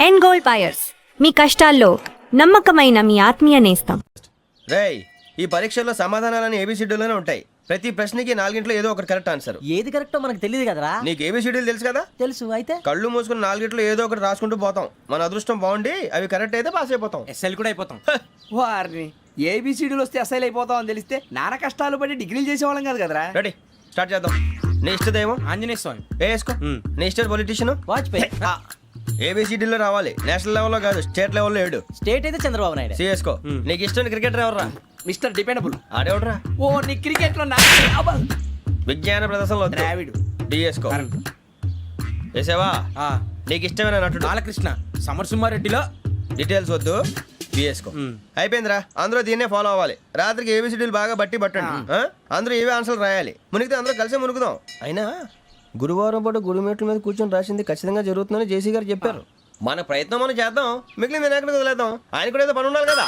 End gold buyers, మీ కష్టాల్లో నమ్మకమైన మీ ఆత్మీయ నేస్తం. రేయ్, ఈ పరీక్షల్లో సమాధానాలని ఏబిసిడ్యూల్లోనే ఉంటాయి. ప్రతి ప్రశ్నకి 4 ఏదో ఒకటి కరెక్ట్ ఆన్సర్. ఏది కరెక్టో మనకు తెలియదు కదరా. నీకు ఏబిసిడ్యూల్ తెలుసు కదా? తెలుసు. అయితే కళ్ళు మూసుకుని 4 ఏదో ఒకటి రాసుకుంటూ పోతాం. మన అదృష్టం బాగుండి అవి కరెక్ట్ అయితే పాస్ అయిపోతాం. ఎస్ఎల్ కూడా అయిపోతాం. వారిని ఏబిసిడీలు వస్తే ఎస్ఐలు అయిపోతాం అని తెలిస్తే నాన్న కష్టాలు పడి డిగ్రీలు చేసేవాళ్ళం కాదు కదరా. రెడీ, స్టార్ట్ చేద్దాం. నీ ఇష్టదేమో ఆంజనేయ స్వామి. వేసుకో. నీ ఇష్ట పొలిటీషియన్ వాజ్పేయి. ఏబిసిడీలో రావాలి. నేషనల్ లెవెల్లో కాదు, స్టేట్ లెవెల్లో 7. స్టేట్ అయితే చంద్రబాబు నాయుడు. సిఎస్కో. నీకు ఇష్టం క్రికెటర్ ఎవర్రా? Mister dependable. ఆడేవడరా? ఓ నీ క్రికెట్ లో విజ్ఞాన ప్రదర్శనలో ద్రావిడు. డిఎస్కో. వేసావా? నీకు ఇష్టమైన నటుడు? బాలకృష్ణ. సమర్సింహారెడ్డిలో డీటెయిల్స్ వద్దు, బిఎస్కో. అయిపోయిందిరా. అందరూ దీన్నే ఫాలో అవ్వాలి. రాత్రికి ఏబిసిడీలు బాగా బట్టి పట్టండి. అందరూ ఏవే ఆన్సర్లు రాయాలి. మునిగితే అందరూ కలిసి మునుగుదాం. అయినా గురువారం పాటు గురుమేట్ల మీద కూర్చొని రాసింది ఖచ్చితంగా జరుగుతుందని జేసీ గారు చెప్పారు. మన ప్రయత్నం మనం చేద్దాం, మిగిలింది నేను ఎక్కడికి వదిలేద్దాం. ఆయన కూడా ఏదో పని ఉండాలి కదా.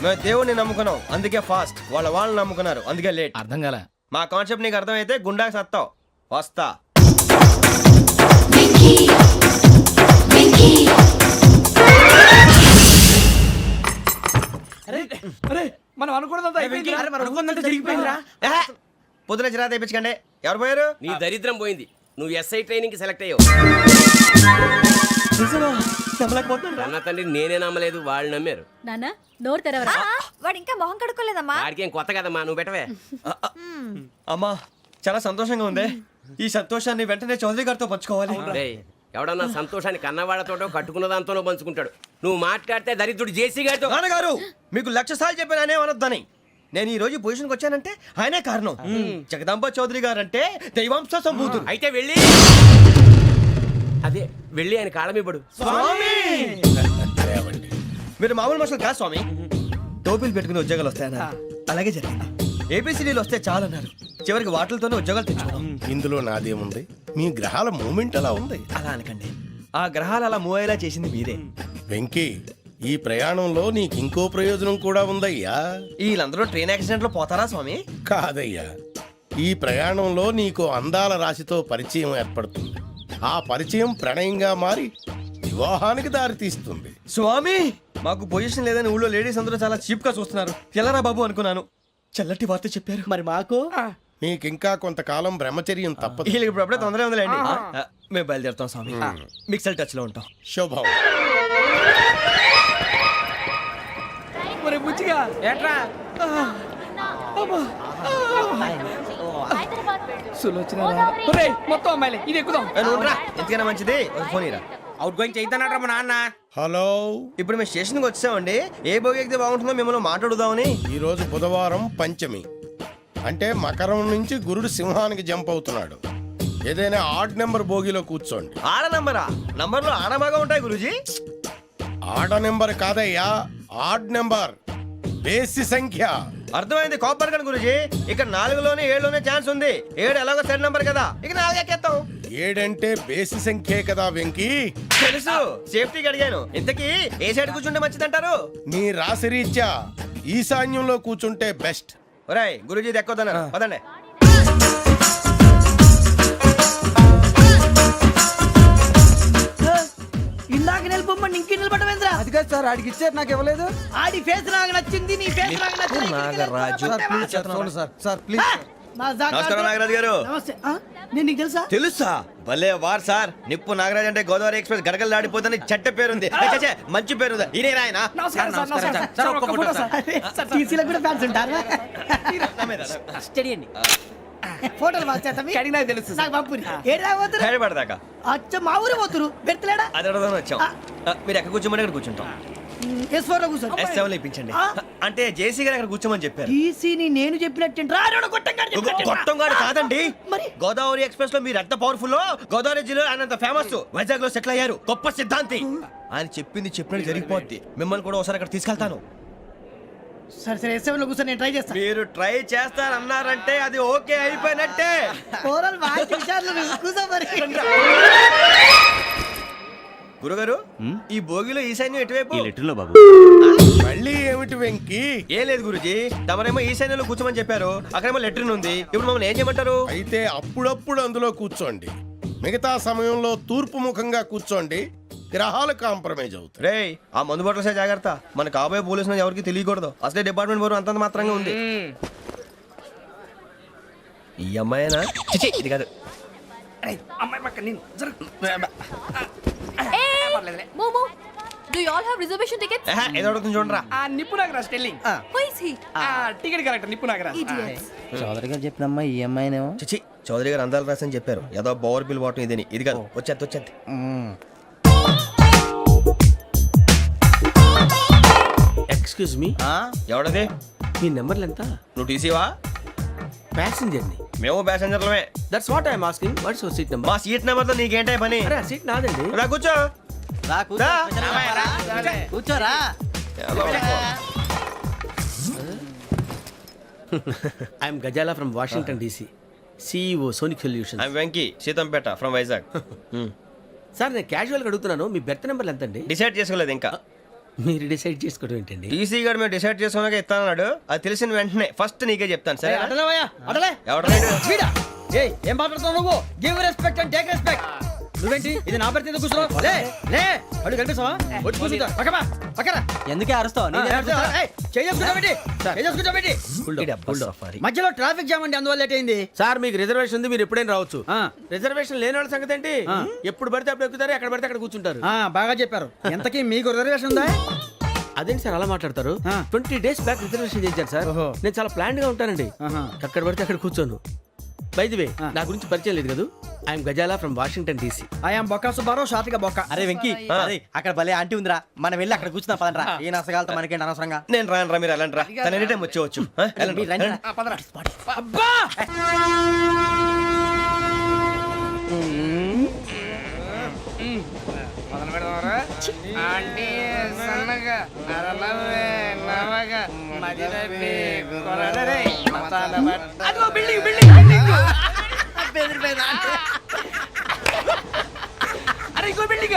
మేము దేవుడిని నమ్ముకున్నాం, అందుకే ఫాస్ట్. వాళ్ళు నమ్ముకున్నారు, అందుకే లేట్. అర్థం కాల. మా కాన్సెప్ట్ నీకు అర్థమైతే గుండాకి సత్తావు. వస్తా. మనం అనుకున్నదంతా జరిగిపోయిందిరా. పొద్దున చిరా తెప్పించకండి. ఎవరు పోయారు? నీ దరిద్రం పోయింది. నువ్వు ఎస్ఐ ట్రైనింగ్ కి సెలెక్ట్ అయ్యావు. అన్న తండ్రి నేనే నమ్మలేదు, వాళ్ళు నమ్మారు. నాన్న నోరు తెరవరా. వాడు ఇంకా మొహం కడుక్కోలేదమ్మా. వాడికి ఏం కొత్త కదమ్మా, నువ్వు పెట్టవే. అమ్మా, చాలా సంతోషంగా ఉంది. ఈ సంతోషాన్ని వెంటనే చౌదరి గారితో పంచుకోవాలి. డేయ్, ఎవడన్నా సంతోషాన్ని కన్నవాళ్లతోటో కట్టుకున్న దాంతోనో పంచుకుంటాడు. నువ్వు మాట్లాడితే దరిద్రుడు జేసీ గారితో. నాన్నగారు, మీకు 1,00,000 సార్లు చెప్పానే అనొద్దని. నేను ఈ రోజు పొజిషన్కి వచ్చానంటే ఆయనే కారణం. జగదాంబ చౌదరి గారు అంటే దైవాంశ సంభూతుడు. అయితే వెళ్ళి అదే వెళ్ళి ఆయన కాళ్ళమివ్వడు. స్వామి, మీరు మామూలు మనుషులు కాదు స్వామి. టోపీలు పెట్టుకుని ఉద్యోగాలు వస్తాయన్నారు, అలాగే జరిగింది. ఏబిసిడీలు వస్తే చాలన్నారు, చివరికి వాటిలతోనే ఉద్యోగాలు తెచ్చుకున్నాం. ఇందులో నాదేముంది? మీ గ్రహాల మూమెంట్ అలా ఉంది. అలా అనకండి, ఆ గ్రహాలు అలా మూవ్ అయ్యేలా చేసింది మీరే. వెంకీ, ఈ ప్రయాణంలో నీకు ఇంకో ప్రయోజనం కూడా ఉందయ్యా. వీళ్ళందరూ ట్రైన్ యాక్సిడెంట్ లో పోతారా స్వామి? కాదయ్యా, ఈ ప్రయాణంలో నీకు అందాల రాశితో పరిచయం ఏర్పడుతుంది. ఆ పరిచయం ప్రణయంగా మారి వివాహానికి దారితీస్తుంది. స్వామి, మాకు పొజిషన్ లేదని ఊళ్ళో లేడీస్ అందరూ చాలా చీప్ గా చూస్తున్నారు. ఎలారా బాబు అనుకున్నాను. చల్లటి వార్త చెప్పారు. మరి మాకు నీకింకా కొంతకాలం బ్రహ్మచర్యం తప్పదు. వీళ్ళకి ఇప్పుడు అప్పుడే తొందరగా ఉందిలేండి. మేము బయలుదేరుతాం స్వామి. మిక్సెల్ టచ్ లో ఉంటాం. శుభం. బుచ్చిగా ఏట్రా మొత్తం అమ్మాయిలే, ఇది ఎక్కుదాం. ఎందుకైనా మంచిది ఒక ఫోన్ ఇరా. అవుట్ గోయింగ్ చేద్దానట్రా మా నాన్న. హలో, ఇప్పుడు మేము స్టేషన్కి వచ్చామండి. ఏ బోగి ఎక్కితే బాగుంటుందో మిమ్మల్ని మాట్లాడుదామని. ఈరోజు బుధవారం పంచమి, అంటే మకరం నుంచి గురుడు సింహానికి జంప్ అవుతున్నాడు. ఏదైనా ఆడ్ నెంబర్ బోగిలో కూర్చోండి. ఆడ నంబరా? నంబర్లో ఆడ బాగా ఉంటాయి గురూజీ. ఆడ నెంబర్ కాదయ్యా, ఆడ్ నెంబర్, బేసి సంఖ్య. అర్థమైంది, కాపర్ కానీ గురూజీ. ఇక్కడ 4లోనే 7లోనే ఛాన్స్ ఉంది. 7 ఎలాగో సెడ్ నంబర్ కదా, ఇక 4 ఎక్కేస్తాం. 7 అంటే బేసి సంఖ్యే కదా వెంకీ. తెలుసు, సేఫ్టీకి అడిగాను. ఇంతకీ ఏ సైడ్ కూర్చుంటే మంచిదంటారు? నీ రాశి రీత్యా ఈశాన్యంలో కూర్చుంటే బెస్ట్. ఒరేయ్, గురూజీ దెక్కొద్దన్నారు, పదండి. ఇందాక నిలబొమ్మని ఇంకే నిలబడమేంద్రా. అది కాదు సార్, ఆడికి ఇచ్చారు, నాకు ఇవ్వలేదు. ఆడి ఫేస్ నాకు నచ్చింది, నీ ఫేస్ నాకు నచ్చింది. నాగరాజు. Sir please. నమస్కారం నాగరాజు గారు. నమస్తే. నేను నీకు తెలుసా? తెలుసా? భలే వార్ సార్. నిప్పు నాగరాజ్ అంటే గోదావరి ఎక్స్ప్రెస్ గడగలు దాడిపోతుంది చెట్ట పేరుంది. మంచి పేరు. ఈయన ఆయన టీసీలో కూడా ఫ్యాన్స్ ఉంటారు. స్టడీ అండి. ఫోటోలు కడిగి నాకు తెలుసు. నాకు పంపుని ఏడా పోతురు? హైదరాబాద్. అచ్చ మా ఊరు పోతురు. పెడతలేడా? అది అడగదామని వచ్చాం. మీరు ఎక్కడ కూర్చోమని అక్కడ కూర్చుంటాం. S4 లో కూర్చో. S7 ఇప్పించండి. అంటే జేసీ గారు అక్కడ కూర్చోమని చెప్పారు. టీసీని నేను చెప్పినట్టు గొట్టంగాడు కాదండి. మరి గోదావరి ఎక్స్ప్రెస్ లో మీరు ఎంత పవర్ఫుల్, గోదావరి జిల్లా ఆయన ఫేమస్. వైజాగ్ లో సెటిల్ అయ్యారు, గొప్ప సిద్ధాంతి. ఆయన చెప్పింది చెప్పినట్టు జరిగిపోద్ది. మిమ్మల్ని కూడా ఒకసారి అక్కడ తీసుకెళ్తాను. సరే సరే S7 లో కూర్చొని నేను ట్రై చేస్తాను. మీరు ట్రై చేస్తారన్నారంటే అది ఓకే అయిపోయినట్టే. ఓవరాల్ బాగా చూశారు నువ్వు. కూర్చో మరి. గురుగారు ఈ భోగిలో ఈశాన్యం ఎటువైపు? మళ్ళీ ఏమిటి వెంకీ? ఏం లేదు గురుజీ, తమరేమో ఈశాన్యంలో కూర్చోమని చెప్పారు, అక్కడేమో లెట్రిన్ ఉంది. ఇప్పుడు మమ్మల్ని ఏం చేయమంటారు? అయితే అప్పుడప్పుడు అందులో కూర్చోండి, మిగతా సమయంలో తూర్పు ముఖంగా కూర్చోండి. గ్రహాలు కాంప్రమైజ్ అవుతాయి. రేయ్, ఆ మందు బాటలసే జాగ్రత్త. మన కాబోయే పోలీసులు ఎవరికి తెలియకూడదు. అసలే డిపార్ట్మెంట్ బోరు అంతంత మాత్రంగా ఉంది. ఈ అమ్మాయినా? చిచి, ఇది కాదు. అమ్మాయి పక్క నేను Momo, do you all have reservation tickets? ఏహే, ఏదో అడుగుతుంది చూడరా. ఆ నిప్పు Nagaraj telling Who is he? Ticket correct నిప్పు నాగరాజ్. Idiots. చౌదరి గారు చెప్పినమ్మా ఈ అమ్మాయినేమో. చిచి, చౌదరి గారు అందాలు రాసని చెప్పారు. ఏదో బోర్ బిల్ వాటం ఇదని. ఇది కాదు, వచ్చేది వచ్చేది. Excuse me, ఎవడది? మీ నెంబర్లు ఎంత? నువ్వు టీసీవా? ప్యాసింజర్ ని. మేము ప్యాసెంజర్లమే. That's what I'm asking. What's your seat number? మా సీట్ నెంబర్తో నీకేంటే పని? అరే ఆ సీట్ నాదండి. రా కూర్చో. రా. కూర్చోరా. I'm Ghazala from Washington DC, CEO Sonic solution. I'm Venky, Seethampeta from Vizag. Sir నేను క్యాజువల్గా అడుగుతున్నాను, మీ బెర్త్ నెంబర్లు ఎంత అండి? డిసైడ్ చేసుకోలేదు ఇంకా. మీరు డిసైడ్ చేసుకోవడం ఏంటండి? టీసీ గారు మేము డిసైడ్ చేసుకున్నాక ఇస్తానన్నాడు. అది తెలిసిన వెంటనే ఫస్ట్ నీకే చెప్తాను. సరే అడలవయ్యా, అడలే. ఎవడలేడు? వీడా? ఏయ్, ఏం మాట్లాడుతున్నావు నువ్వు? Give respect and take respect. నువ్వేంటి ఇది నా పరిస్థితి కూర్చున్నావు? లే లే, అడుగు కనిపిస్తావా? వచ్చి కూర్చుంటా. పక్కమా పక్కరా. ఎందుకే అరుస్తావు? మధ్యలో ట్రాఫిక్ జామ్ అండి, అందువల్ల లేట్ అయింది. సార్ మీకు రిజర్వేషన్ ఉంది, మీరు ఎప్పుడైనా రావచ్చు. రిజర్వేషన్ లేని వాళ్ళ సంగతి ఏంటి? ఎప్పుడు పడితే అప్పుడు ఎక్కుతారు, ఎక్కడ పడితే అక్కడ కూర్చుంటారు. బాగా చెప్పారు. ఎంతకీ మీకు రిజర్వేషన్ ఉందా? అదేంటి సార్ అలా మాట్లాడతారు? 20 days బ్యాక్ రిజర్వేషన్ చేశారు సార్. ఓహో. నేను చాలా ప్లాన్డ్ గా ఉంటానండి. ఎక్కడ పడితే అక్కడ కూర్చోను. బై ది వే, నా గురించి పరిచయం లేదు కదా, I'm Ghazala from Washington DC. I'm Bokka Subbarao, షాతిక బొక్క. అరే వెంకీ, అరే అక్కడ భలే ఆంటీ ఉందిరా, మనం వెళ్ళి అక్కడ కూర్చున్నా పదనరా. ఏ నసగాలతో మనకేంటి అనవసరంగా. నేను రాను రా, మీరు వెళ్ళండి రా. తన ఎనీ టైం వచ్చేవచ్చు. వెళ్ళండి, వెళ్ళండి. అబ్బా మొదలు పెడదామరా? ఆంటీ సన్నగా నరలవే నవగా మదిరపే కొరడరే మసాల బట్ట. అదిగో బిల్డింగ్ బిల్డింగ్ బిల్డింగ్. అరే ఇంకో బిల్డింగ్.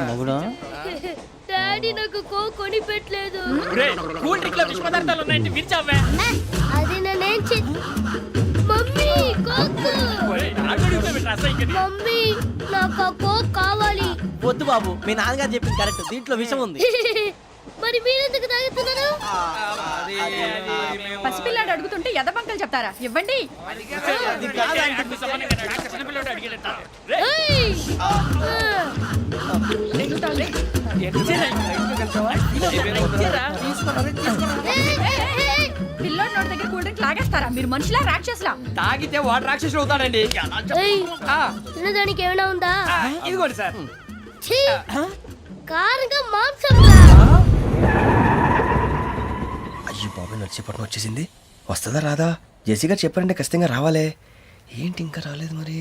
మొగుడు డాడీ నాకు కోక్ కొని పెట్టలేదు. కూల్ డ్రింక్ లో విష పదార్థాలు ఉన్నాయంటే విరిచావే. అది నేనేం మమ్మీ కోక్. మమ్మీ నాకు ఆ కోక్ కావాలి. వద్దు బాబు, మీ నాన్నగారు చెప్పింది కరెక్ట్, దీంట్లో విషయం ఉంది. మరి మీరెందుకు తాగుతున్నారు? పసిపిల్లాడు అడుగుతుంటే ఎదబంకలు చెప్తారా? ఇవ్వండి. ఏయ్! పిల్లోడి నోటి దగ్గర కూల్ డ్రింక్ లాగేస్తారా? మీరు మనుషులా రాక్షసులా? తాగితే వాడు రాక్షసుడు అవుతాడండి. ఏయ్! తినడానికి ఏమైనా ఉందా? ఇదిగోండి సార్. ఛీ! కారంగా మాంసంగా. అయ్యో బాబాయ్, నడిచేపట్నం వచ్చేసింది. వస్తుందా రాదా? జెసి గారు చెప్పారంటే ఖచ్చితంగా రావాలే. ఏంటి ఇంకా రాలేదు మరి?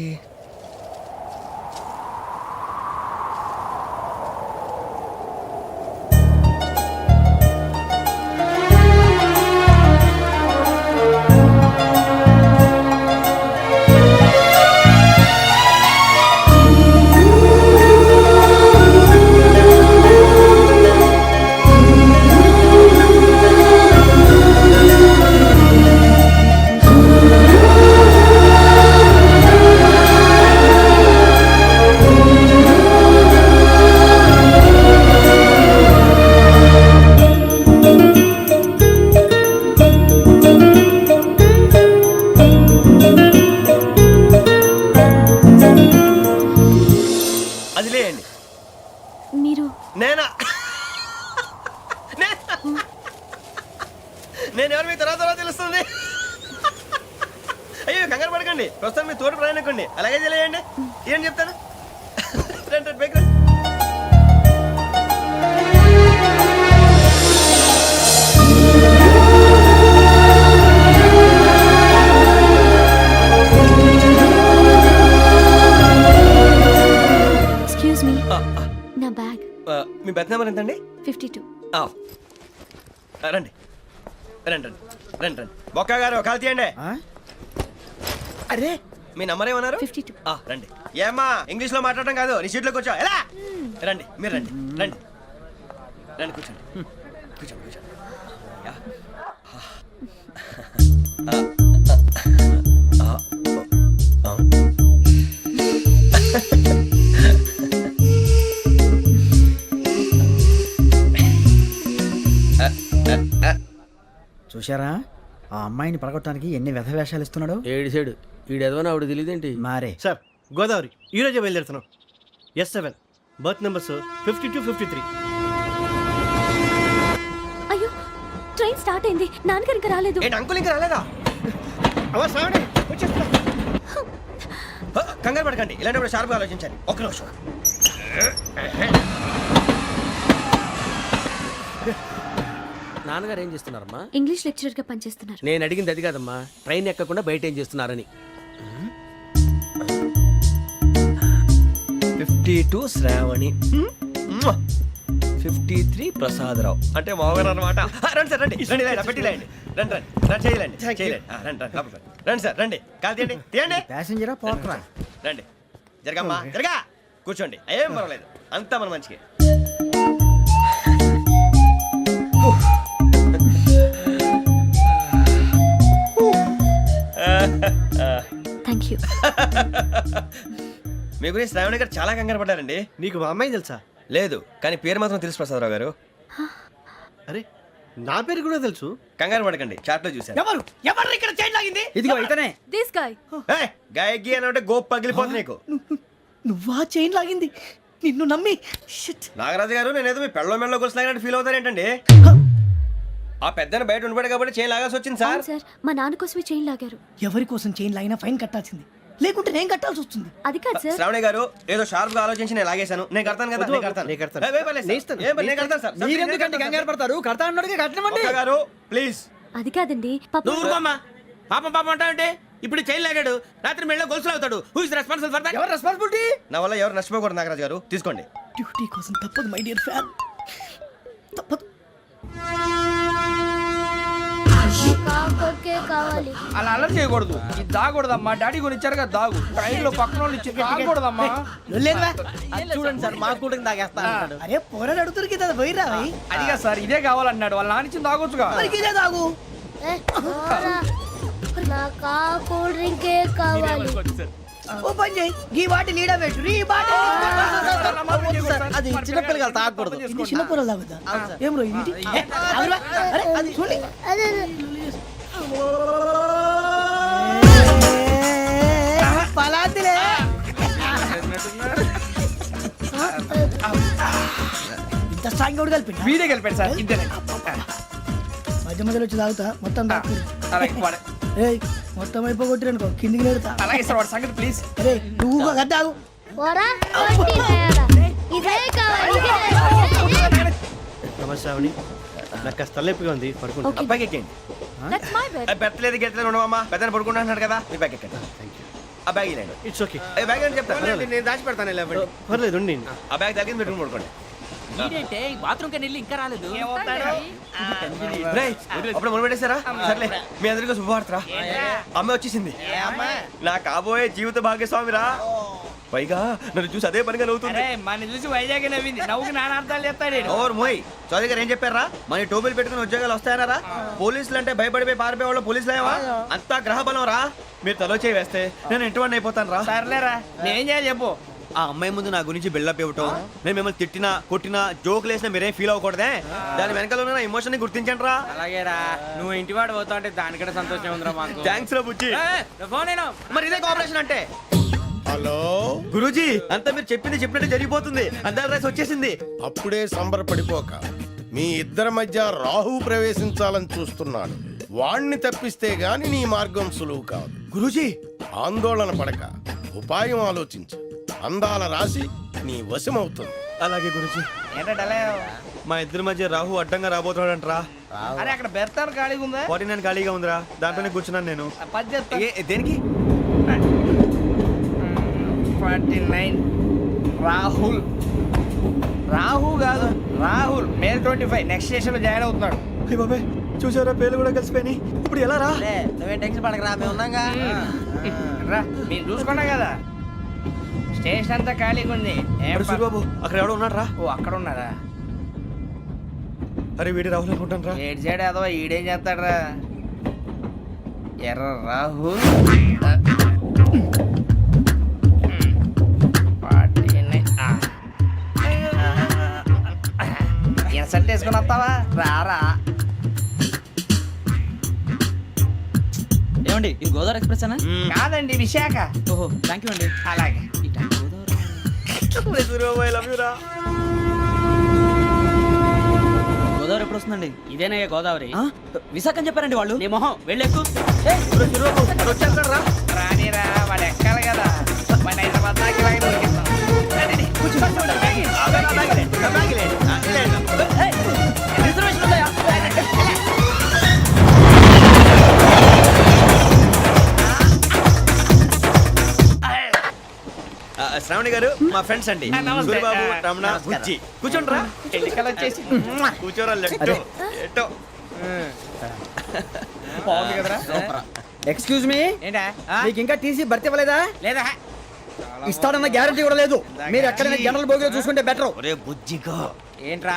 అది లేయండి. మీరు నేనా? నేను ఎవరు మీ తర్వాత తెలుస్తుంది. అయ్యో కంగారు పడకండి, ప్రస్తుతం మీ తోటి ప్రయాణకండి. అలాగే తెలియండి. ఏం చెప్తాను? రండి బైక్ రండి. ఎక్స్క్యూజ్ మీ, నా బ్యాగ్. మీ బెత్ నెంబర్ ఎంతండి? 52. రండి రండి రండి రండి రండి బొక్క గారు కాల్ తీయండి. అరే మీ నంబర్ ఏమన్నారు? 52. రండి. ఏమ్మా ఇంగ్లీష్ లో మాట్లాడడం కాదు, నీ సీట్లో కూర్చో. ఎలా రండి, మీరు రండి రండి రండి కూర్చోండి కూర్చోండి కూర్చోండి. యా. చూశారా ఆ అమ్మాయిని పడగొట్టడానికి ఎన్ని వ్యధ వేషాలు ఇస్తున్నాడు. ఏడు సైడు ఈడు ఎదవని ఆవిడ తెలియదేంటి. మారే సార్ గోదావరి ఈ రోజే బయలుదేరుతున్నాం. S7 berth numbers 52, 53. అయ్యో ట్రైన్ స్టార్ట్ అయింది, నాన్నగారు ఇంకా రాలేదు. ఏంటి అంకుల్ ఇంకా రాలేదా? కంగారు పడకండి, ఇలాంటప్పుడు షార్ప్గా ఆలోచించండి. ఒక్క నిమిషం. నాన్నగారు ఏం చేస్తున్నారమ్మా? ఇంగ్లీష్ లెక్చరర్ గా పనిచేస్తున్నారు. నేను అడిగింది అది కాదమ్మా, ట్రైన్ ఎక్కకుండా బయట ఏం చేస్తున్నారని. 52 శ్రావణి, 53 ప్రసాదరావు అంటే మామగారు అనమాట. రండి సార్ రండి రండి రండి పెట్టి రండి రండి రండి రండి చేయలేండి చేయలేండి రండి రండి లోపలికి రండి. రండి సార్ రండి కాల్ తీయండి తీయండి. ప్యాసింజరా పోట్రా. రండి జరగమ్మా జరగా కూర్చోండి, ఏం పర్వాలేదు, అంతా మన మంచిగా. Thank you. మీ గురించి శ్రావణి గారు చాలా కంగారు పడ్డారండి. నీకు మా అమ్మాయి తెలుసా? లేదు కానీ పేరు మాత్రం తెలుసు ప్రసాదరావు గారు. అరే నా పేరు కూడా తెలుసు. కంగారు పడకండి, చాట్ లో చూశాను. ఎవరు ఎవరు ఇక్కడ చైన్ లాగింది? ఇదిగో ఇతనే. This guy. గాయకి అని అంటే గోప్ పగిలిపోతుంది నీకు. నువ్వా చైన్ లాగింది? నిన్ను నమ్మి షిట్. నాగరాజు గారు నేనేదో మీ పెళ్ళ మెళ్ళలో గురిసిలాగినట్టు ఫీల్ అవుతారేంటండి? ఆ పెద్దని బయట ఉండిపోయాడు కాబట్టి చైన్ లాగాల్సి వచ్చింది సార్. అవును సార్, మా నాన్న కోసమే చైన్ లాగారు. ఎవరి కోసం చైన్ లాగినా ఫైన్ కట్టాల్సింది, లేకుంటే నేను కట్టాల్సి వస్తుంది. అది కాదు సార్. శ్రావణి గారు ఏదో షార్ప్ గా ఆలోచించి నేను లాగేశాను. నేను కడతాను కదా, నేను కడతాను. నేను కడతాను. ఏ, పర్లేదు సార్. ఏ, నేను కడతాను సార్. మీరెందుకంటే కంగారు పడతారు? కడతా అన్నాడుగా కట్టమండి. ఒక్క గారు ప్లీజ్. అది కాదండి పాప. నువ్వు ఊరుకోమ్మా, పాపం పాపం అంటావంటే. ఇప్పుడు చైన్ లాగాడు, రాత్రి మెళ్ళ గొలుసులు అవుతాడు. Who is responsible for that? ఎవరు రెస్పాన్సిబిలిటీ? నా వల్ల ఎవరు నష్టపోకూడదు నాగరాజు గారు, తీసుకోండి. డ్యూటీ కోసం తప్పదు మై డియర్ ఫ్యాన్, తప్పదు. కావాలి. అలా అలర్ చేయకూడదు. ఇది దాగకూడదమ్మా. డాడీ కొని ఇచ్చారు కదా దాగు. ట్రైన్ లో పక్కన వాళ్ళు ఇచ్చి దాగకూడదమ్మా. చూడండి సార్ మా కూడా తాగేస్తా అన్నాడు. అరే పోరాడు అడుగుతారు కదా పోయిరా. అదిగా సార్ ఇదే కావాలన్నాడు. వాళ్ళ నాన్న ఇచ్చింది తాగొచ్చుగా. ఇదే తాగు. నాకు కూల్ డ్రింకే కావాలి. ఓ పని చేయి, ఈ బాటిల్ లీడ పెట్టు. ఈ బాటిల్ అది చిన్నపిల్లలు తాగకూడదు. ఇది చిన్న పొరలు తాగుతా. ఏం రో ఇది? అరే అది చూడండి. పలాతిలే. ఇంత స్ట్రాంగ్ కూడా కలిపి వీడే కలిపాడు సార్. ఇద్దరే మధ్య మధ్యలో వచ్చి తాగుతా. మొత్తం తాగు. ఏయ్ మొత్తం అయిపోగొట్టిరు అనుకో కిందికి నేడుతా. అలాగే సార్ వాడి సంగతి ప్లీజ్. అరే నువ్వు గద్ద తాగు. ఇదే కావాలి. నమస్తే శ్రావణి, నాకు కాస్త తలెప్పిగా ఉంది, పడుకుంటా. అబ్బాయికి ఎక్కండి. That's my bed. బెత్తలేదు గెత్తలేదు ఉండవమ్మా. పెద్దని పడుకుంటున్నాడు కదా, మీ బ్యాగ్ ఎక్కండి. ఆ బ్యాగ్ ఇలాండి. It's okay. బ్యాగ్ అని చెప్తాను, నేను దాచి పెడతాను. లేవండి, పర్లేదు ఉండి. ఆ బ్యాగ్ తగ్గింది పెట్టుకుని పడుకోండి. బాత్రూమ్ కెళ్ళి ఇంకా రాలేదు. రేయ్, అప్పుడు మొదలు పెట్టేశారా? సర్లే మీ అందరికీ శుభవార్తరా, అమ్మ వచ్చేసింది. నా కాబోయే జీవిత భాగ్యస్వామిరా. పైగా నన్ను చూసి అదే పనిగా నవ్వుతుంది. మన చూసి వైజాగ్ నవ్వింది. నవ్వుకి నాన్న అర్థాలు చెప్తాడు. ఓర్ మోయ్, చౌదరి గారు ఏం చెప్పారా? మన టోబీలు పెట్టుకుని ఉద్యోగాలు వస్తాయనరా? పోలీసులు అంటే భయపడిపోయి పారిపోయే వాళ్ళు పోలీసులేవా? అంతా గ్రహ బలం రా. మీరు తలో చేయి వేస్తే నేను ఇంటివాడిని అయిపోతాను రా. సర్లేరా, నేనేం చేయాలి చెప్పు. ఆ అమ్మాయి ముందు నా గురించి బిల్డప్ ఇవ్వటం, నేను మిమ్మల్ని తిట్టినా కొట్టినా జోకులు వేసినా మీరేం ఫీల్ అవ్వకూడదే. దాని వెనకాల ఉన్న ఎమోషన్ ని గుర్తించండి రా. అలాగేరా, నువ్వు ఇంటివాడు పోతా అంటే దానికంటే సంతోషం ఉందిరా మాకు. థ్యాంక్స్ రా బుజ్జి. ఫోన్ మరి ఇదే కోఆపరేషన్ అంటే. హలో గురూజీ, అంతా మీరు చెప్పింది చెప్పినట్టు జరిగిపోతుంది. అందాల రైస్ వచ్చేసింది. అప్పుడే సంబరపడిపోక. మీ ఇద్దరి మధ్య రాహు ప్రవేశించాలని చూస్తున్నాడు. వాణ్ణి తప్పిస్తే గాని నీ మార్గం సులువు కాదు. గురూజీ, ఆందోళన పడక, ఉపాయం ఆలోచించు. అందాల రాశి నీ వశమవుతుంది. అలాగే గురూజీ. ఏంటంటే మా ఇద్దరి మధ్య రాహు అడ్డంగా రాబోతున్నాడంట్రా. అరే అక్కడ బెర్తాను ఖాళీగా ఉందా? 49 ఖాళీగా ఉందిరా, దాంట్లోనే కూర్చున్నాను నేను. పది చెప్తా. దేనికి? 49 రాహుల్ రాహు కాదు రాహుల్ మే 25 నెక్స్ట్ స్టేషన్ లో జాయిన్ అవుతున్నాడు. బాబాయ్ చూసారా పేర్లు కూడా కలిసిపోయినాయి. ఇప్పుడు ఎలా రా? నువ్వేం టెన్షన్ పడకరా, మేము ఉన్నాగా. రా మీరు చూసుకున్నా కదా, స్టేషన్ అంతా ఖాళీగా ఉంది. బాబు అక్కడ ఎవడో ఉన్నాడు రా. ఓ అక్కడ ఉన్నారా? అరే వీడి రాహుల్ అనుకుంటాను రా. ఏడు సైడ్ ఏదో ఈడేం చేస్తాడరా? ఎర్ర రాహు ఇన్సల్ట్ వేసుకుని వస్తావా? రారా. ఏమండి ఇది గోదావరి ఎక్స్ప్రెస్ అనా? కాదండి విశాఖ. ఓహో థ్యాంక్ యూ అండి. అలాగే. గోదావరి ఎప్పుడు వస్తుందండి? ఇదేనయ్య గోదావరి. విశాఖ అని చెప్పారండి వాళ్ళు. నీ మొహం వెళ్ళెక్కు. రానిరా, వాడు ఎక్కాలి కదా. మన హైదరాబాద్ దాకా ఇలాగే దొరికిస్తాం. రండి, కూర్చోండి. రిజర్వేషన్ ఉందా? శ్రావణి గారు మా ఫ్రెండ్స్ అండి. నమస్తే. గురుబాబు, రమణ, నమస్కారం. బుజ్జి. కూర్చోండి రా. ఎన్నికలు వచ్చేసి కూర్చోరా లెట్టో. ఎట్టో. బాగుంది కదరా. ఎక్స్క్యూజ్ మీ, ఏంటా? మీకు ఇంకా టీసీ భర్తీ ఇవ్వలేదా? లేదా ఇస్తాడన్న గ్యారంటీ కూడా లేదు. మీరు ఎక్కడైనా జనరల్ బోగిలో చూసుకుంటే బెటర్. ఒరే బుజ్జిగా ఏంట్రా?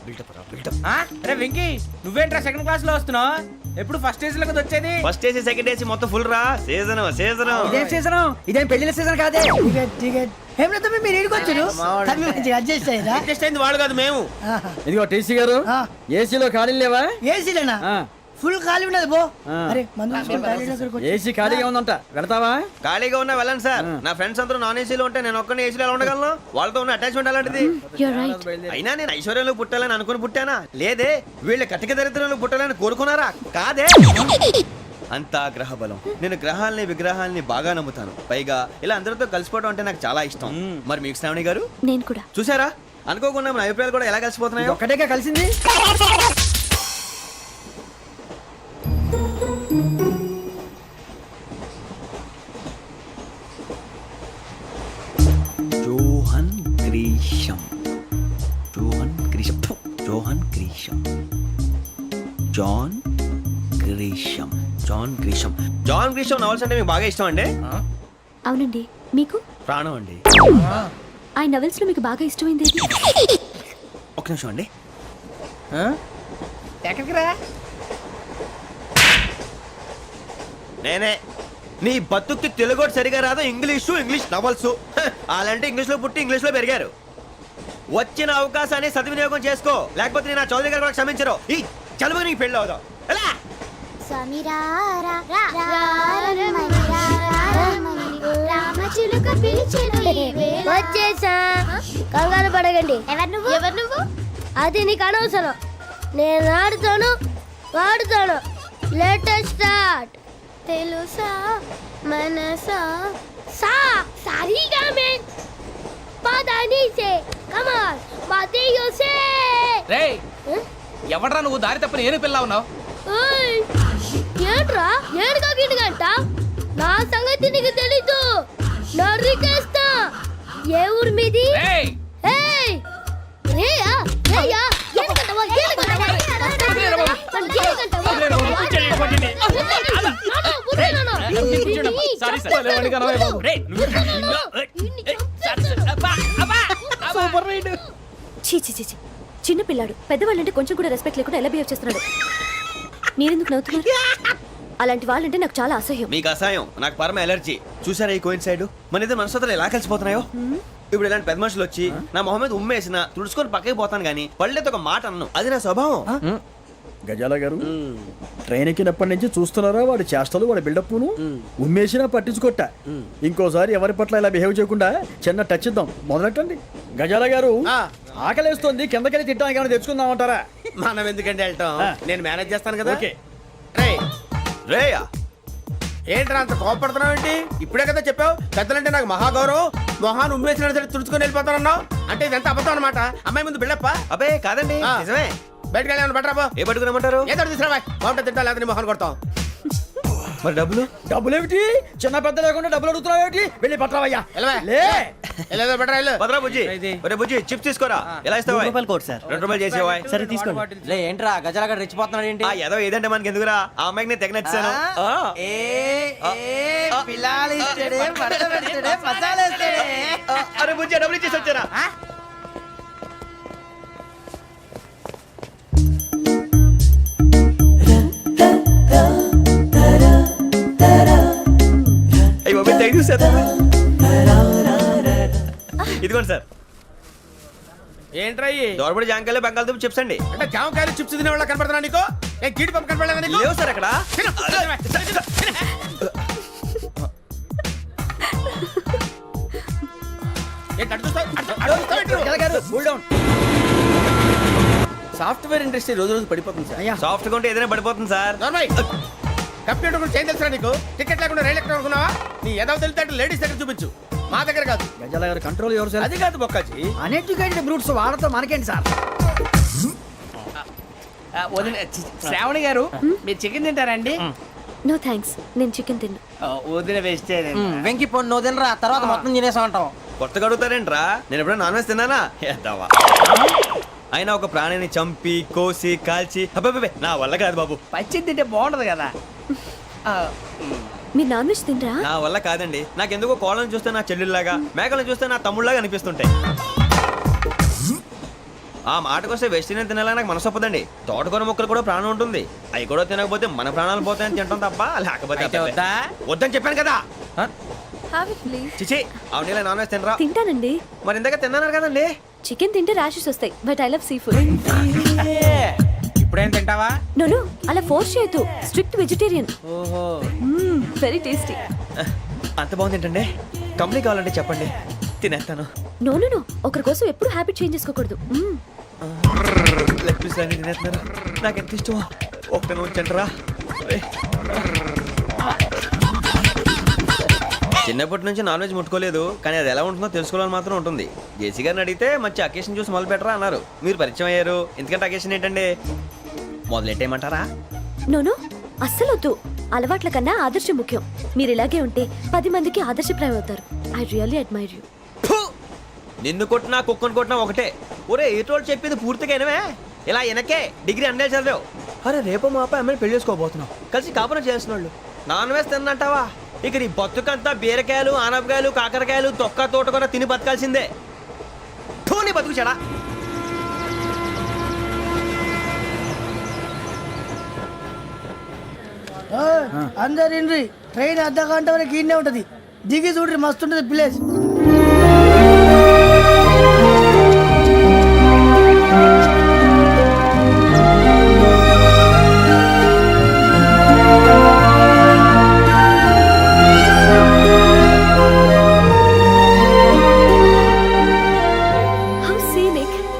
బిల్డప్ రా బిల్డప్. అరే వెంకీ, నువ్వేంట్రా సెకండ్ క్లాస్ లో వస్తున్నావు? ఎప్పుడు ఫస్ట్ ఏజ్ లో కదా వచ్చేది? ఫస్ట్ ఏసీ సెకండ్ ఏసీ మొత్తం ఫుల్ రా. Season season. ఇదేం సీజన్? ఇదేం పెళ్లిన సీజన్ కాదే. ఏం లేదు, మీరు ఇడికొచ్చారు అడ్జస్ట్ అయ్యారా? అడ్జస్ట్ అయింది వాళ్ళు కాదు మేము. ఇదిగో టీసీ గారు, ఏసీలో ఖాళీ లేవా? ఏసీలేనా? ఫుల్ ఖాళీ ఉన్నది బో. అరే ఏసీ ఖాళీగా ఉందంట, వెళతావా? ఖాళీగా ఉన్నా వెళ్ళండి సార్. నా ఫ్రెండ్స్ అందరూ నాన్ ఏసీలో ఉంటే నేను ఒక్కనే ఏసీలో ఎలా ఉండగలను? వాళ్ళతో ఉన్న అటాచ్మెంట్ అలాంటిది. You're right. అయినా నేను ఐశ్వర్యంలో పుట్టాలని అనుకుని పుట్టానా? లేదే. వీళ్ళ కటిక దరిద్రంలో పుట్టాలని కోరుకున్నారా? కాదే. అంతా గ్రహ బలం. నేను గ్రహాలని విగ్రహాలని బాగా నమ్ముతాను. పైగా ఇలా అందరితో కలిసిపోవడం అంటే నాకు చాలా ఇష్టం. మరి మీకు శ్రావణి గారు? నేను కూడా. చూసారా, అనుకోకుండా మన అభిప్రాయాలు కూడా ఎలా కలిసిపోతున్నాయి. ఒక్కటేగా కలిసింది. Johan Grisham. Johan Grisham. Johan Grisham. John Grisham. John Grisham. John Grisham novels అంటే మీకు బాగా ఇష్టం అండి? అవునండి. మీకు? ప్రాణం అండి. ఆ నవెల్స్ లో మీకు బాగా ఇష్టమైంది ఏది? ఒక్క నిమిషం అండి. ఎక్కడికి రా? నేనే. నీ బతుక్కి తెలుగు సరిగా రాదు. English novels. అలాంటి ఇంగ్లీష్ లో పుట్టి ఇంగ్లీష్ లో పెరిగారు. వచ్చిన అవకాశాన్ని సద్వినియోగం చేసుకో, లేకపోతే నేను నా చౌదరి గారు కూడా క్షమించరు. ఈ చదువు నీకు పెళ్ళి అవుదాం. ఎలా? వచ్చేసా. కంగారు పడకండి. ఎవరు నువ్వు? అది నీకు అనవసరం. నేను ఆడుతాను, వాడుతాను. Latest start. తెలుసా మనసా సా సారీగా మెన్ పదని సే కమాన్ మాదేయో సే. రేయ్ ఎవడ్రా నువ్వు? దారి తప్పని ఏను పిల్ల ఉన్నావు? ఓయ్ ఏంట్రా ఏడుగా గిడుగంట? నా సంగతి నీకు తెలీదు. నరికేస్తా. ఏ ఊరు మీది? రేయ్ ఏయ్ రేయా రేయా ఏడుగంటవా ఏడుగంటవా సారీ సార్. రేయ్ సూపర్ రైడ్. చీ చీ చీ చీ. చిన్న పిల్లాడు పెద్దవాళ్ళంటే కొంచెం కూడా రెస్పెక్ట్ లేకుండా ఎలా బిహేవ్ చేస్తున్నాడు. మీరెందుకు నవ్వుతున్నారు? అలాంటి వాళ్ళంటే నాకు చాలా అసహ్యం. మీకు అసహాయం, నాకు పరమ ఎలర్జీ. చూసారా ఈ కోయిన్ సైడ్? మన ఇద్దరు మనసుతో ఎలా కలిసిపోతున్నాయో. ఇప్పుడు ఇలాంటి పెద్ద మనుషులు వచ్చి నా మొహం మీద ఉమ్మేసిన తుడుచుకొని పక్కకి పోతాను కానీ పళ్ళేతో ఒక మాట అన్ను. అది నా స్వభావం. గజాల గారు, ట్రైన్ ఎక్కినప్పటి నుంచి చూస్తున్నారా వాడి చేష్టలు, వాడి బిల్డప్ను? ఉమ్మేసినా పట్టించుకోట. ఇంకోసారి ఎవరి పట్ల ఇలా బిహేవ్ చేయకుండా చిన్న టచ్ ఇద్దాం. మొదలెట్టండి. గజాల గారు, ఆకలేస్తోంది, కిందకెళ్ళి తిట్టడానికి ఏమైనా తెచ్చుకుందామంటారా? మనం ఎందుకంటే వెళ్తాం, నేను మేనేజ్ చేస్తాను కదా. ఓకే. రేయా ఏంట్రా అంత కోపడుతున్నావు ఏంటి? ఇప్పుడే కదా చెప్పావు పెద్దలంటే నాకు మహాగౌరవం, మొహాన్ని ఉమ్మేసిన సరే తుడుచుకొని వెళ్ళిపోతానన్నావు. అంటే ఇదంతా అబద్ధం అనమాట. అమ్మాయి ముందు బిల్డప్ప. అబ్బే కాదండి, నిజమే. బయటకు వెళ్ళి బట్రాబో ఏ పట్టుకురమ్మంటారు? ఏదో తీసుకురా బాగుంటుంది తింటా, లేదా మొహాన్ని కొడతాం. మరి డబ్బులు డబ్బులు ఏమిటి? చిన్న పెద్ద లేకుండా డబ్బులు అడుగుతున్నావు ఏమిటి? వెళ్ళి పట్టరావయ్యా. లే భద్రా బుజ్జి ఒరే బుజ్జి చిప్స్ తీసుకోరా. ఎలా ఇస్తావా? కోట్ సార్ 2 రూపాయలు చేసేవా? సరే తీసుకోండి. లే ఏంట్రా గజాలగడ రెచ్చిపోతున్నాడు ఏంటి? ఆ ఏదో ఏదంటే మనకి ఎందుకురా, ఆ అమ్మాయికి నేను తెగ నచ్చాను. అరే బుజ్జి డబ్బులు ఇచ్చేసి వచ్చారా? అయ్యో థ్యాంక్ యూ సార్. ఇదిగోండి సార్. ఏంట్రా దోరబడి జాంకాయలు బంగాళదుంప చిప్స్ అండి. అంటే జామకాయలు చిప్స్ తినే వాళ్ళ కనపడుతున్నా నీకు? ఏ గీడి పంప కనపడలేదా నీకు? లేవు సార్ అక్కడ. సాఫ్ట్వేర్ ఇండస్ట్రీ రోజు రోజు పడిపోతుంది సార్. అయ్యా సాఫ్ట్ గా ఉంటే ఏదైనా పడిపోతుంది సార్. కంప్యూటర్ గురించి ఏం తెలుసా నీకు? టికెట్ లేకుండా రైలు ఎక్కడ అనుకున్నావా? నీ ఏదో తెలితే లేడీస్ దగ్గర చూపించు, మా దగ్గర కాదు. గజాలగడ కంట్రోల్ ఎవరు సార్? అది కాదు బొక్కాజీ. అన్ఎడ్యుకేటెడ్ బ్రూట్స్ వాడతో మనకేంటి సార్? శ్రావణి గారు మీరు చికెన్ తింటారండి? నో థ్యాంక్స్, నేను చికెన్ తిన్నా. వదిన వేస్తే వెంకి పొన్ను నువ్వు తినరా, తర్వాత మొత్తం తినేసా ఉంటాం. కొత్తగా అడుగుతారేంట్రా? నేను ఎప్పుడైనా నాన్ వెజ్ తిన్నానా? ఎద్దావా. అయినా ఒక ప్రాణిని చంపి కోసి కాల్చి అబ్బబ్బే నా వల్ల కాదు బాబు. పచ్చి తింటే బాగుంటది కదా. మీరు నాన్ వెజ్ తినరా? నా వల్ల కాదండి. నాకెందుకో కోళ్ళని చూస్తే నా చెల్లెళ్ళలాగా, మేకలను చూస్తే నా తమ్ముళ్ళలాగా అనిపిస్తుంటాయి. ఆ మాటకొస్తే వెస్టిరియన్ తినాలని నాకు మనసు ఒప్పదండి. తోటకూర మొక్కలు కూడా ప్రాణం ఉంటుంది. అవి కూడా తినకపోతే మన ప్రాణాలు పోతాయని తింటాం తప్ప లేకపోతే వద్దా? వద్దని చెప్పాను కదా. Have it please. చిచి అవునీ నాన్ వెజ్ తినరా? తింటానండి. మరి ఇందాక తిన్నాను కదండి. చికెన్ తింటే ర్యాషెస్ వస్తాయి, but I love sea food. ఇప్పుడేం తింటావా? నో అలా ఫోర్స్ చేయొద్దు. Strict vegetarian. ఓహో వెరీ టేస్టీ. అంత బాగుంది ఏంటండి? కంప్లీట్ కావాలంటే చెప్పండి, తినేస్తాను. నో ఒకరి కోసం ఎప్పుడు హ్యాబిట్ చేంజ్ చేసుకోకూడదు. లెగ్ పీస్ అన్ని తినేస్తున్నారు. నాకు ఎంత ఇష్టం. ఒకటే ఉంచండిరా. చిన్నప్పటి నుంచి నాన్ వెజ్ ముట్టుకోలేదు, కానీ అది ఎలా ఉంటుందో తెలుసుకోవాలని మాత్రం ఉంటుంది. జేసీ గారిని అడిగితే మంచి అకేషన్ చూసి మొదలు పెట్టరా అన్నారు. మీరు పరిచయం అయ్యారు, ఎందుకంటే అకేషన్ ఏంటండి? మొదలెట్టేయమంటారా? నో అస్సలు వద్దు. అలవాట్ల కన్నా ఆదర్శం ముఖ్యం. మీరు ఇలాగే ఉంటే 10 మందికి ఆదర్శప్రాయం అవుతారు. I really admire you. నిన్ను కొట్టినా కుక్కను కొట్టినా ఒకటే. ఒరే ఏటోళ్ళు చెప్పింది పూర్తిగా వినవే. ఇలా వెనకే డిగ్రీ అన్నే చదివావు. అరే రేపు మా అబ్బాయి అమ్మాయిని పెళ్లి చేసుకోబోతున్నావు, కలిసి కాపురం చేసిన వాళ్ళు నాన్ వెజ్ తిన్నంటావా? ఇక నీ బతుకంతా బీరకాయలు ఆనపకాయలు కాకరకాయలు తొక్క తోట కూడా తిని బతకాల్సిందే. నీ బతుకు చెడా. అందరు ఇండ్రి, ట్రైన్ అర్ధ గంట వరకు ఇన్నే ఉంటది. దిగి చూడ్రి, మస్తు ఉంటది ప్లేస్.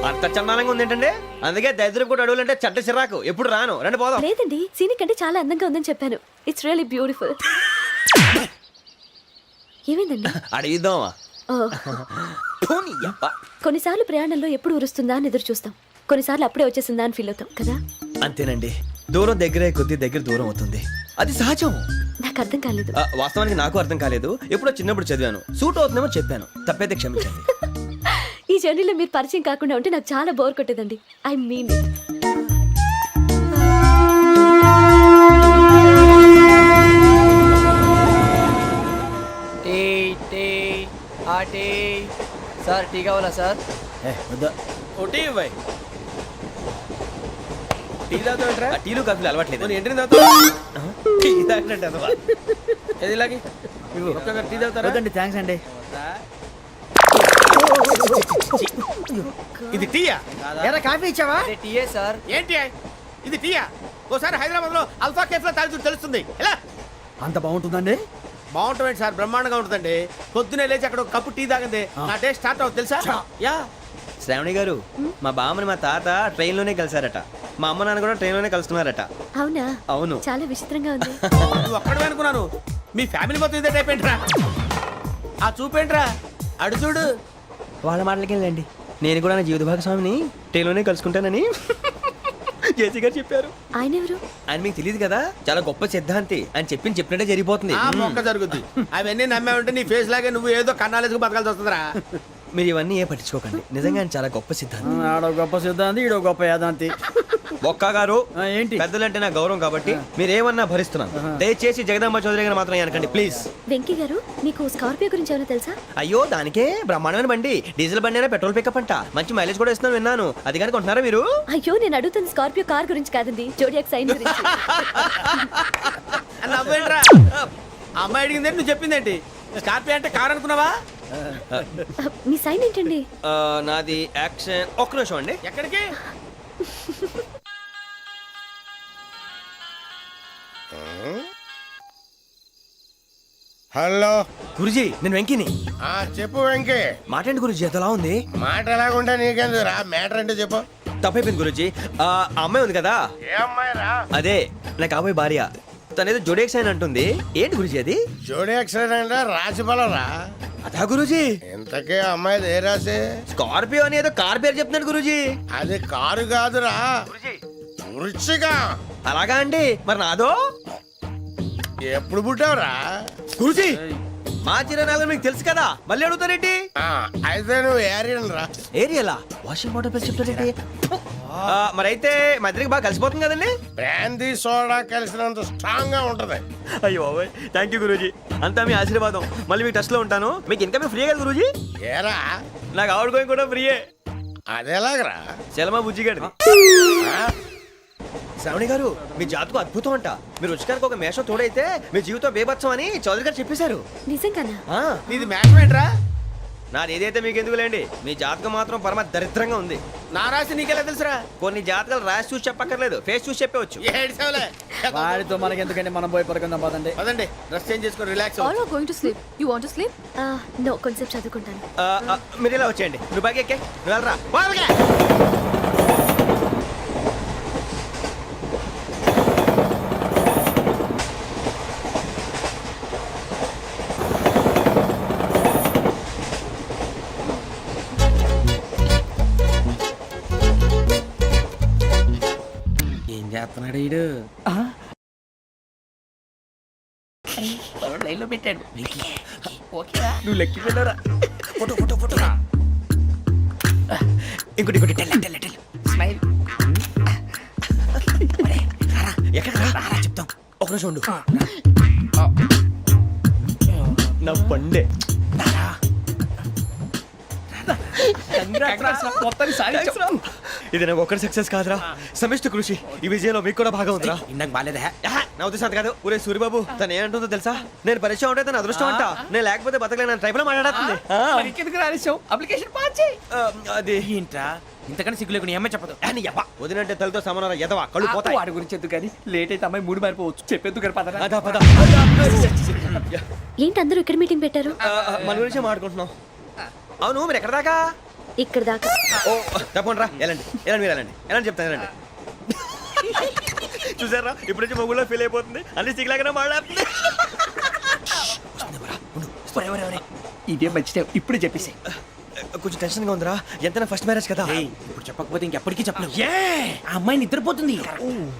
అంత చందానంగా ఉంది ఏంటంటే? అందుకే దరిద్రం కూడా అడవులంటే చెడ్డ చిరాకు. ఎప్పుడు రాను, రండి పోదాం. లేదండి, సీనిక్ అంటే చాలా అందంగా ఉందని చెప్పాను. It's really beautiful. ఏమైందండి? అడిగిద్దామా? కొన్నిసార్లు ప్రయాణంలో ఎప్పుడు ఉరుస్తుందా అని ఎదురు చూస్తాం, కొన్నిసార్లు అప్పుడే వచ్చేసిందా అని ఫీల్ అవుతాం కదా. అంతేనండి, దూరం దగ్గరే కొద్ది దగ్గర దూరం అవుతుంది. అది సహజం. నాకు అర్థం కాలేదు. వాస్తవానికి నాకు అర్థం కాలేదు. ఎప్పుడో చిన్నప్పుడు చదివాను, సూట్ అవుతుందేమో చెప్పాను, తప్పైతే క్షమించండి. ఈ జర్నీలో మీరు పరిచయం కాకుండా ఉంటే నాకు చాలా బోర్ కొట్టేదండి. I mean it. Sir tea కావాలా సార్? ఒకటి ఇవ్వాయి. టీ తాగుతావేంట్రా? టీలు కాఫీలు అలవాట్లేదు. ఎంట్రీ తాగుతావా? టీ తాగినట్టు అదవా? ఏది ఇలాగే ఒక్కొక్కరు టీ తాగుతారా? వద్దండి, థ్యాంక్స్ అండి. ఇది టీయా? ఎరా కాఫీ ఇచ్చావా? టీయే సార్. ఏంటి ఇది టీయా? ఓసారి హైదరాబాద్ లో అల్ఫా కేఫ్ లో తాగుతూ తెలుస్తుంది. ఎలా అంత బాగుంటుందండి? బాగుంటుంది సార్, బ్రహ్మాండంగా ఉంటుందండి. పొద్దునే లేచి అక్కడ ఒక కప్పు టీ తాగింది నా డే స్టార్ట్ అవుతుంది తెలుసా? యా. శ్రావణి గారు, మా బామ్మని మా తాత ట్రైన్ లోనే కలిసారట. మా అమ్మ నాన్న కూడా ట్రైన్ లోనే కలుస్తున్నారట. అవునా? అవును. చాలా విచిత్రంగా ఉంది. నువ్వు ఒక్కడే అనుకున్నాను, మీ ఫ్యామిలీ మొత్తం ఇదే టైప్ ఏంట్రా? ఆ చూపేంట్రా, అడు చూడు. వాళ్ళ మాటలకి వెళ్ళండి. నేను కూడా నా జీవిత భాగస్వామిని ట్రైన్ లోనే కలుసుకుంటానని జేసీ గారు చెప్పారు. ఆయన ఎవరు? ఆయన మీకు తెలియదు కదా, చాలా గొప్ప సిద్ధాంతి అని చెప్పినట్టే జరిగిపోతుంది. ఆ మొక్క జరుగుద్ది. అవన్నీ నమ్మే ఉంటే నీ ఫేస్ లాగే నువ్వు ఏదో కన్నాలేసుకు బతకాల్సి వస్తుందిరా. మీరు ఇవన్నీ ఏ పట్టించుకోకండి, నిజంగా ఆయన చాలా గొప్ప సిద్ధాంతి. ఆడో గొప్ప సిద్ధాంతి, ఈడో గొప్ప యాదాంతి. ఒక్క గారు ఏంటి? పెద్దలంటే నా గౌరవం కాబట్టి మీరు ఏమన్నా భరిస్తున్నాను. దయచేసి జగదాంబ చౌదరి గారు మాత్రం అనకండి ప్లీజ్. వెంకీ గారు, మీకు స్కార్పియో గురించి ఏమైనా తెలుసా? అయ్యో దానికే బ్రహ్మాండమైన బండి, డీజిల్ బండి అయినా పెట్రోల్ పికప్ అంట, మంచి మైలేజ్ కూడా ఇస్తున్నాను విన్నాను. అది కానీ కొంటున్నారా మీరు? అయ్యో, నేను అడుగుతుంది స్కార్పియో కార్ గురించి కాదండి, జోడియాక్ సైన్ గురించి. నవ్వేంట్రా? అమ్మాయి అడిగింది నువ్వు చెప్పిందేంటి? స్కార్పియో అంటే కారు అనుకున్నావా? మీ సైన్ ఏంటండి? నాది యాక్షన్. ఒక్క నిమిషం అండి. ఎక్కడికి? హలో. గురుజీ నేను వెంకిని. చెప్పు వెంకీ. మాటండి గురుజీ, ఎంతలా ఉంది? మాట ఎలాగుంటా నీకెందుకు రా, మ్యాటర్ అంటే చెప్పు. తప్పైపోయింది గురుజీ. ఆ అమ్మాయి ఉంది కదా, ఏ అమ్మాయి రా? అదే నా కాబోయే భార్య. తనేదో జోడేక్స్ అని అంటుంది. ఏంటి గురుజీ అది? జోడి యాక్సిడెంట్ రాసి బలరా. అదా గురుజీ? ఇంతకే అమ్మాయిది ఏ రాసి? స్కార్పియో అని ఏదో కార్ పేరు చెప్తున్నాడు గురుజీ. అది కారు కాదురా, వృచ్చిక. అలాగా అండి, మరి నాదో? ఎప్పుడు పుట్టావురా? గురుజీ మా చిరనాలు మీకు తెలుసు కదా, మళ్ళీ అడుగుతారేంటి? అయితే నువ్వు ఏరియన్ రా. ఏరియలా? వాషింగ్ వాటర్ పేరు చెప్తారేంటి? మరైతే మా ఇద్దరికి బాగా కలిసిపోతుంది కదండి. బ్రాందీ సోడా కలిసినంత స్ట్రాంగ్ గా ఉంటది. అయ్యో థ్యాంక్ యూ గురూజీ, అంతా మీ ఆశీర్వాదం. మళ్ళీ మీకు టచ్ లో ఉంటాను. మీకు ఇన్కమ్ ఫ్రీ కదా గురూజీ? ఏరా నాకు అవుట్ గోయింగ్ కూడా ఫ్రీయే. అదెలాగరా? చలమా బుజ్జి గారి. శ్రావణి గారు మీ జాతకు అద్భుతం అంట. మీరు రుచికారికి ఒక మేషం తోడైతే మీ జీవితం బేబత్సం అని చౌదరి గారు చెప్పేశారు. నిజంగానా? నీది మ్యాటర్ ఏంట్రా? నాది ఏదైతే మీకు ఎందుకులేండి, మీ జాతకం మాత్రం పరమ దరిద్రంగా ఉంది. నా రాసి నీకెలా తెలుసురా? కొన్ని జాతకాలు రాసి చూసి చెప్పక్కర్లేదు, ఫేస్ చూసి చెప్పవచ్చు. ఏడ్చావులే. వాడితో మనకి ఎందుకండి, మనం పోయి పడుకుందాం పదండి. పదండి, డ్రెస్ చేంజ్ చేసుకొని relax. All are going to sleep. You want to sleep? No, కొంచెం చదువుకుంటాను. మీరు ఇలా వచ్చేయండి. నువ్వు బాగా ఎక్కే, నువ్వు వెళ్ళరా. వాళ్ళకే. ఏం చేస్తున్నాడు ఈడు? లైన్లో పెట్టాడు. నువ్వు లెక్కి వెళ్ళరా. Photo photo photo. ఇంకోటి ఇంకోటి. Tell tell tell. స్మైల్. ఎక్కడ రా చెప్తాం. ఒక నిమిషం ఉండు. నా పండే. ఇది నాకు ఒక్కడి సక్సెస్ కాదురా, సమిష్టి కృషి. ఈ విజయంలో మీకు కూడా భాగం ఉందిరా. ఇందాక బాగాలేదా? నా ఉద్దేశం అంత కాదు. ఊరే సూరిబాబు తను ఏమంటుందో తెలుసా? నేను పరిచయం ఉంటే తన అదృష్టం అంట. నేను లేకపోతే బతకలేను ట్రైబ్ లో మాట్లాడుతుంది. అప్లికేషన్ పాస్ చేయి. అది ఏంట్రా ఇంతకన్నా సిగ్గు లేకుండా ఏమై చెప్పదు. వదినంటే తలతో సమానం ఎదవా, కళ్ళు పోతాయి. వాడి గురించి ఎందుకు కానీ, లేట్ అయితే అమ్మాయి మూడు మారిపోవచ్చు. చెప్పేందుకు గారు పద. అదా పద. ఏంటి అందరూ ఇక్కడ మీటింగ్ పెట్టారు? మన గురించే మాట్లాడుకుంటున్నాం. అవును మీరు ఎక్కడ దాకా? ఇక్కడ దాకా. ఓ తప్పకుండా రా, వెళ్ళండి వెళ్ళండి, మీరు వెళ్ళండి వెళ్ళండి, చెప్తాను వెళ్ళండి. చూసారా ఇప్పుడు నుంచి మొగుల్లో ఫీల్ అయిపోతుంది, అన్ని సిగ్లాగానే మాట్లాడుతుంది. ఇదే మంచి టైం, ఇప్పుడే చెప్పేసి. కొంచెం టెన్షన్గా ఉందిరా, ఎంతైనా ఫస్ట్ మ్యారేజ్ కదా. ఇప్పుడు చెప్పకపోతే ఇంకెప్పటికీ చెప్పలేవు. ఆ అమ్మాయి నిద్రపోతుంది.